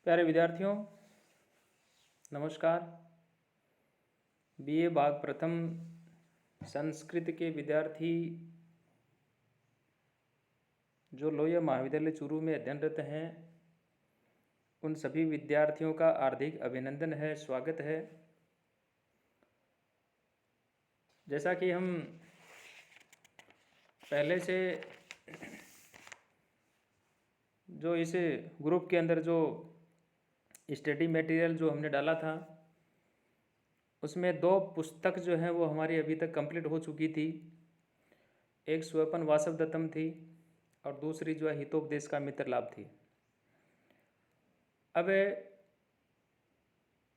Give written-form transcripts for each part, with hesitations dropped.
प्यारे विद्यार्थियों, नमस्कार। बीए भाग प्रथम संस्कृत के विद्यार्थी जो लोहिया महाविद्यालय चूरू में अध्ययनरत हैं, उन सभी विद्यार्थियों का हार्दिक अभिनंदन है, स्वागत है। जैसा कि हम पहले से जो इस ग्रुप के अंदर जो स्टडी मटेरियल जो हमने डाला था, उसमें 2 पुस्तक जो हैं वो हमारी अभी तक कंप्लीट हो चुकी थी। एक स्वपन वासवदत्तम थी और दूसरी जो है हितोपदेश का मित्र लाभ थी। अब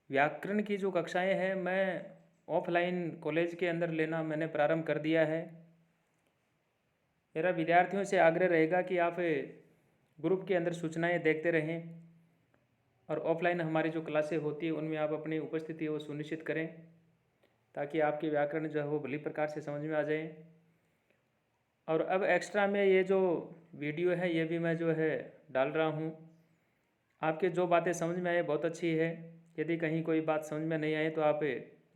व्याकरण की जो कक्षाएं हैं मैं ऑफलाइन कॉलेज के अंदर लेना मैंने प्रारंभ कर दिया है। मेरा विद्यार्थियों से आग्रह रहेगा कि आप ग्रुप के अंदर सूचनाएं देखते रहें और ऑफलाइन हमारी जो क्लासें होती है उनमें आप अपनी उपस्थिति वो सुनिश्चित करें, ताकि आपके व्याकरण जो है वो भली प्रकार से समझ में आ जाए। और अब एक्स्ट्रा में ये जो वीडियो है ये भी मैं जो है डाल रहा हूँ। आपके जो बातें समझ में आए बहुत अच्छी है। यदि कहीं कोई बात समझ में नहीं आए तो आप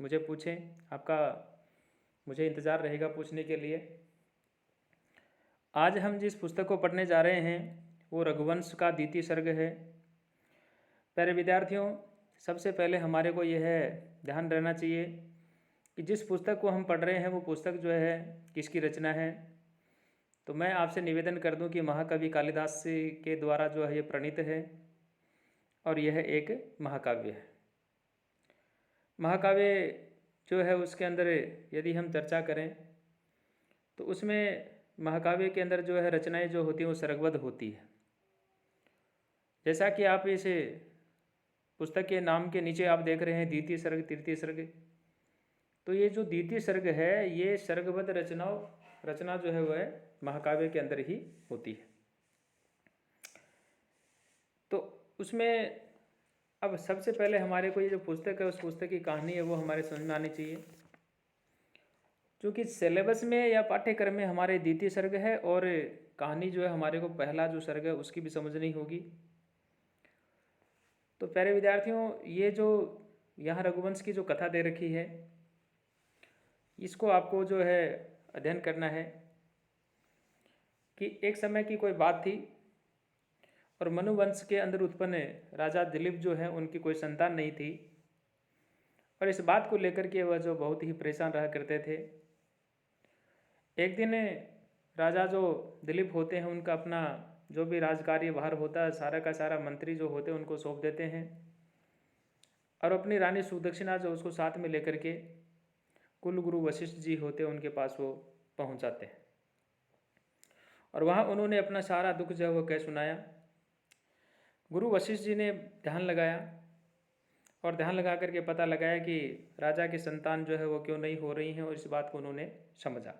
मुझे पूछें, आपका मुझे इंतज़ार रहेगा पूछने के लिए। आज हम जिस पुस्तक को पढ़ने जा रहे हैं वो रघुवंश का द्वितीय सर्ग है। प्यारे विद्यार्थियों, सबसे पहले हमारे को यह ध्यान रहना चाहिए कि जिस पुस्तक को हम पढ़ रहे हैं वो पुस्तक जो है किसकी रचना है। तो मैं आपसे निवेदन कर दूं कि महाकवि कालिदास के द्वारा जो है ये प्रणीत है और यह एक महाकाव्य है। महाकाव्य जो है उसके अंदर यदि हम चर्चा करें तो उसमें महाकाव्य के अंदर जो है रचनाएं जो होती हैं वो सर्गबद्ध होती है। जैसा कि आप इस पुस्तक के नाम के नीचे आप देख रहे हैं द्वितीय सर्ग, तृतीय सर्ग, तो ये जो द्वितीय सर्ग है ये सर्गबद्ध रचना जो है वह महाकाव्य के अंदर ही होती है। तो उसमें अब सबसे पहले हमारे को ये जो पुस्तक है उस पुस्तक की कहानी है वो हमारे समझ में आनी चाहिए, क्योंकि सिलेबस में या पाठ्यक्रम में हमारे द्वितीय सर्ग है और कहानी जो है हमारे को पहला जो सर्ग है उसकी भी समझनी होगी। तो प्यारे विद्यार्थियों, ये जो यहाँ रघुवंश की जो कथा दे रखी है इसको आपको जो है अध्ययन करना है कि एक समय की कोई बात थी और मनुवंश के अंदर उत्पन्न राजा दिलीप जो है उनकी कोई संतान नहीं थी और इस बात को लेकर के वह जो बहुत ही परेशान रहा करते थे। एक दिन राजा जो दिलीप होते हैं उनका अपना जो भी राजकार्य बाहर होता है सारा का सारा मंत्री जो होते हैं उनको सौंप देते हैं और अपनी रानी सुदक्षिणा जो उसको साथ में लेकर के कुलगुरु वशिष्ठ जी होते हैं उनके पास वो पहुंच जाते हैं और वहाँ उन्होंने अपना सारा दुख जो है वो कह सुनाया। गुरु वशिष्ठ जी ने ध्यान लगाया और ध्यान लगा करके पता लगाया कि राजा की संतान जो है वो क्यों नहीं हो रही हैं और इस बात को उन्होंने समझा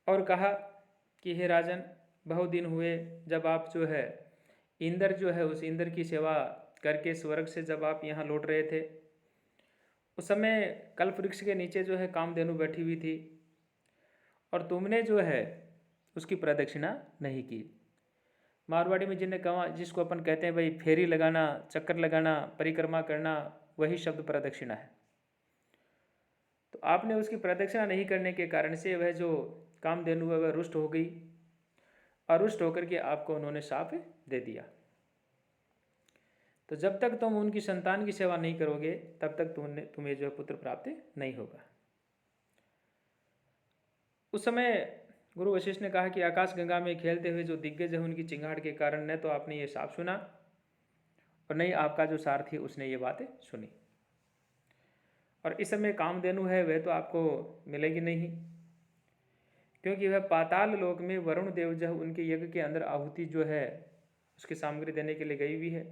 और कहा कि हे राजन, बहुत दिन हुए जब आप जो है इंद्र जो है उस इंद्र की सेवा करके स्वर्ग से जब आप यहाँ लौट रहे थे उस समय कल्प वृक्ष के नीचे जो है कामधेनु बैठी हुई थी और तुमने जो है उसकी प्रदक्षिणा नहीं की। मारवाड़ी में जिन्हें कहा जिसको अपन कहते हैं भाई फेरी लगाना, चक्कर लगाना, परिक्रमा करना, वही शब्द प्रदक्षिणा है। तो आपने उसकी प्रदक्षिणा नहीं करने के कारण से वह जो कामधेनु है वह रुष्ट हो गई और रुष्ट होकर के आपको उन्होंने शाप दे दिया। तो जब तक तुम उनकी संतान की सेवा नहीं करोगे तब तक तुम्हें जो है पुत्र प्राप्त नहीं होगा। उस समय गुरु वशिष्ठ ने कहा कि आकाश गंगा में खेलते हुए जो दिग्गज है उनकी चिंगाड़ के कारण न तो आपने ये साफ सुना और नहीं आपका जो सारथी उसने ये बात सुनी। और इस समय कामधेनु है वह तो आपको मिलेगी नहीं, क्योंकि वह पाताल लोक में वरुण देव जो उनके यज्ञ के अंदर आहुति जो है उसकी सामग्री देने के लिए गई हुई है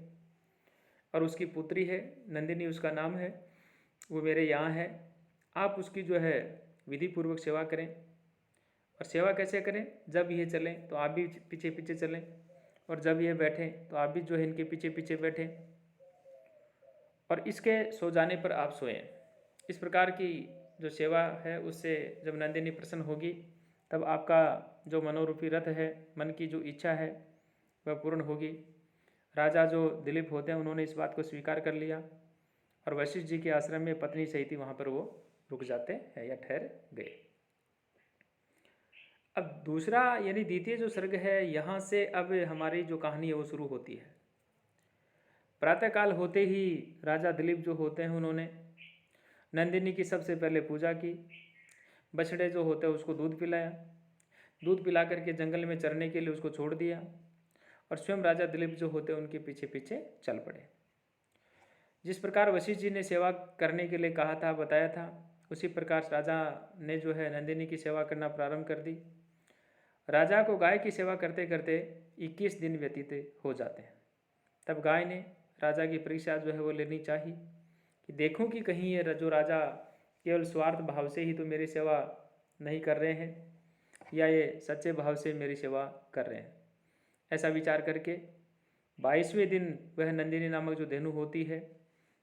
और उसकी पुत्री है नंदिनी उसका नाम है, वो मेरे यहाँ है। आप उसकी जो है विधि पूर्वक सेवा करें। और सेवा कैसे करें? जब ये चलें तो आप भी पीछे पीछे चलें और जब ये बैठें तो आप भी जो है इनके पीछे पीछे बैठें और इसके सो जाने पर आप सोएं। इस प्रकार की जो सेवा है उससे जब नंदिनी प्रसन्न होगी तब आपका जो मनोरूपी रथ है, मन की जो इच्छा है वह पूर्ण होगी राजा जो दिलीप होते हैं उन्होंने इस बात को स्वीकार कर लिया और वशिष्ठ जी के आश्रम में पत्नी सहित वहाँ पर वो रुक जाते हैं या ठहर गए। अब दूसरा यानी द्वितीय जो सर्ग है, यहाँ से अब हमारी जो कहानी है वो शुरू होती है। प्रातःकाल होते ही राजा दिलीप जो होते हैं उन्होंने नंदिनी की सबसे पहले पूजा की, बछड़े जो होते हैं उसको दूध पिलाया, दूध पिला करके जंगल में चरने के लिए उसको छोड़ दिया और स्वयं राजा दिलीप जो होते हैं उनके पीछे पीछे चल पड़े। जिस प्रकार वशिष्ठ जी ने सेवा करने के लिए कहा था, बताया था, उसी प्रकार राजा ने जो है नंदिनी की सेवा करना प्रारंभ कर दी। राजा को गाय की सेवा करते करते 21 दिन व्यतीत हो जाते हैं। तब गाय ने राजा की परीक्षा जो है वो लेनी चाहिए कि देखूं कि कहीं ये जो राजा केवल स्वार्थ भाव से ही तो मेरी सेवा नहीं कर रहे हैं या ये सच्चे भाव से मेरी सेवा कर रहे हैं। ऐसा विचार करके 22वें दिन वह नंदिनी नामक जो धेनु होती है,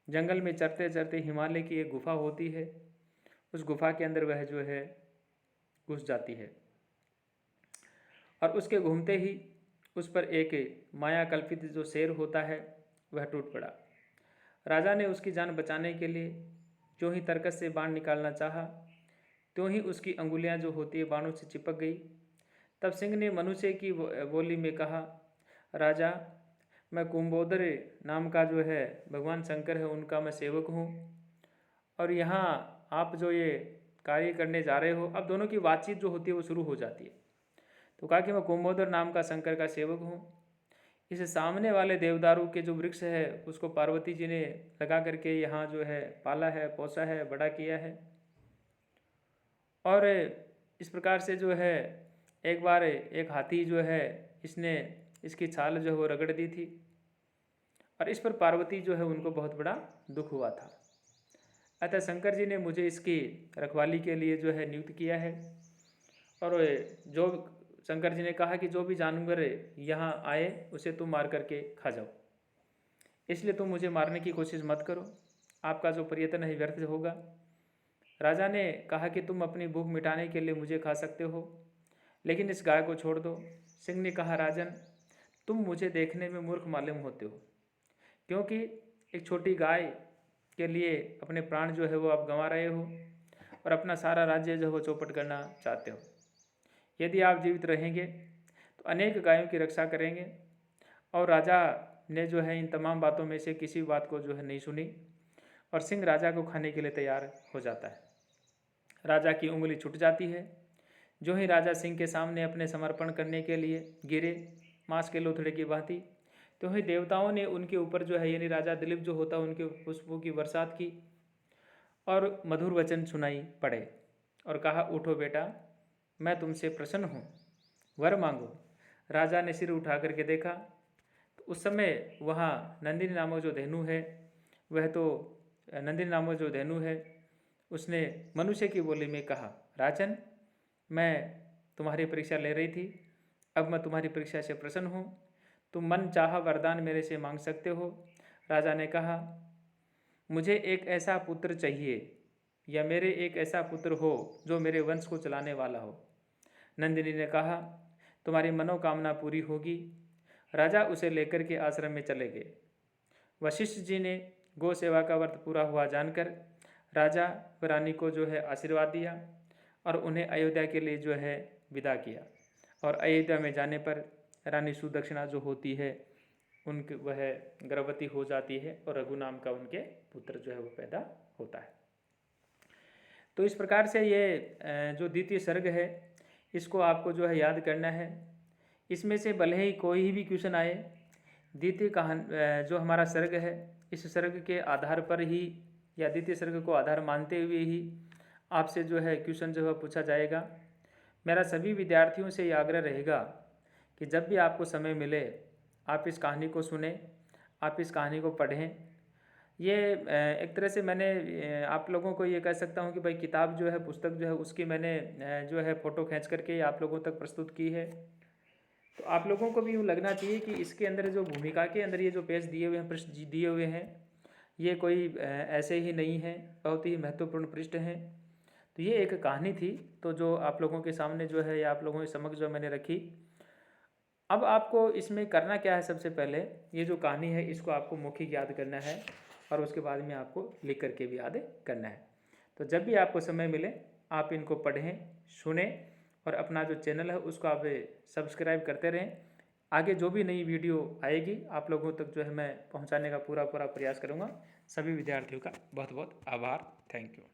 जंगल में चरते चरते हिमालय की एक गुफा होती है, उस गुफा के अंदर वह जो है घुस जाती है और उसके घूमते ही उस पर एक माया कल्पित जो शेर होता है वह टूट पड़ा। राजा ने उसकी जान बचाने के लिए जो ही तरकस से बाण निकालना चाहा, त्यों ही उसकी अंगुलियां जो होती है बाणों से चिपक गई। तब सिंह ने मनुष्य की बोली में कहा, राजा, मैं कुंभोदर नाम का जो है भगवान शंकर है उनका मैं सेवक हूँ और यहाँ आप जो ये कार्य करने जा रहे हो। अब दोनों की बातचीत जो होती है वो शुरू हो जाती है। तो कहा कि मैं कुंभोदर नाम का शंकर का सेवक हूँ। इस सामने वाले देवदारू के जो वृक्ष है उसको पार्वती जी ने लगा करके यहाँ जो है पाला है, पोसा है, बड़ा किया है। और इस प्रकार से जो है एक बार एक हाथी जो है इसने इसकी छाल जो है वो रगड़ दी थी और इस पर पार्वती जो है उनको बहुत बड़ा दुख हुआ था। अतः शंकर जी ने मुझे इसकी रखवाली के लिए जो है नियुक्त किया है और जो शंकर जी ने कहा कि जो भी जानवर यहाँ आए उसे तुम मार करके खा जाओ, इसलिए तुम मुझे मारने की कोशिश मत करो, आपका जो प्रयत्न है व्यर्थ होगा। राजा ने कहा कि तुम अपनी भूख मिटाने के लिए मुझे खा सकते हो, लेकिन इस गाय को छोड़ दो। सिंह ने कहा, राजन, तुम मुझे देखने में मूर्ख मालूम होते हो, क्योंकि एक छोटी गाय के लिए अपने प्राण जो है वो आप गंवा रहे हो और अपना सारा राज्य जो है वो चौपट करना चाहते हो। यदि आप जीवित रहेंगे तो अनेक गायों की रक्षा करेंगे। और राजा ने जो है इन तमाम बातों में से किसी बात को जो है नहीं सुनी और सिंह राजा को खाने के लिए तैयार हो जाता है। राजा की उंगली छूट जाती है। जो ही राजा सिंह के सामने अपने समर्पण करने के लिए गिरे मांस के लोथड़े की भांति, तो ही देवताओं ने उनके ऊपर जो है यानी राजा दिलीप जो होता उनके पुष्पों की बरसात की और मधुर वचन सुनाई पड़े और कहा, उठो बेटा, मैं तुमसे प्रसन्न हूँ, वर मांगो। राजा ने सिर उठा करके देखा तो उस समय वहाँ नंदिनी नामक जो धेनु है वह तो नंदिनी नामक जो धेनु है उसने मनुष्य की बोली में कहा, राजन, मैं तुम्हारी परीक्षा ले रही थी, अब मैं तुम्हारी परीक्षा से प्रसन्न हूँ, तुम मन चाहा वरदान मेरे से मांग सकते हो। राजा ने कहा, मुझे एक ऐसा पुत्र चाहिए या मेरे एक ऐसा पुत्र हो जो मेरे वंश को चलाने वाला हो। नंदिनी ने कहा, तुम्हारी मनोकामना पूरी होगी। राजा उसे लेकर के आश्रम में चले गए। वशिष्ठ जी ने गौ सेवा का व्रत पूरा हुआ जानकर राजा व रानी को जो है आशीर्वाद दिया और उन्हें अयोध्या के लिए जो है विदा किया। और अयोध्या में जाने पर रानी सुदक्षिणा जो होती है उनके वह गर्भवती हो जाती है और रघु नाम का उनके पुत्र जो है वो पैदा होता है। तो इस प्रकार से ये जो द्वितीय सर्ग है इसको आपको जो है याद करना है। इसमें से भले ही कोई भी क्वेश्चन आए, द्वितीय जो हमारा सर्ग है इस सर्ग के आधार पर ही या द्वितीय सर्ग को आधार मानते हुए ही आपसे जो है क्वेश्चन जो है पूछा जाएगा। मेरा सभी विद्यार्थियों से ये आग्रह रहेगा कि जब भी आपको समय मिले आप इस कहानी को सुने, आप इस कहानी को पढ़ें। ये एक तरह से मैंने आप लोगों को ये कह सकता हूँ कि भाई किताब जो है, पुस्तक जो है उसकी मैंने जो है फ़ोटो खींच करके आप लोगों तक प्रस्तुत की है। तो आप लोगों को भी यूँ लगना चाहिए कि इसके अंदर जो भूमिका के अंदर ये जो पेज दिए हुए हैं, पृष्ठ दिए हुए हैं, ये कोई ऐसे ही नहीं है, बहुत ही महत्वपूर्ण पृष्ठ हैं। तो ये एक कहानी थी तो जो आप लोगों के सामने जो है या आप लोगों के समक्ष जो मैंने रखी। अब आपको इसमें करना क्या है, सबसे पहले ये जो कहानी है इसको आपको मौखिक याद करना है और उसके बाद में आपको लिख करके भी याद करना है। तो जब भी आपको समय मिले आप इनको पढ़ें, सुने और अपना जो चैनल है उसको आप सब्सक्राइब करते रहें। आगे जो भी नई वीडियो आएगी आप लोगों तक जो है मैं पहुंचाने का पूरा प्रयास करूंगा। सभी विद्यार्थियों का बहुत बहुत आभार। Thank you.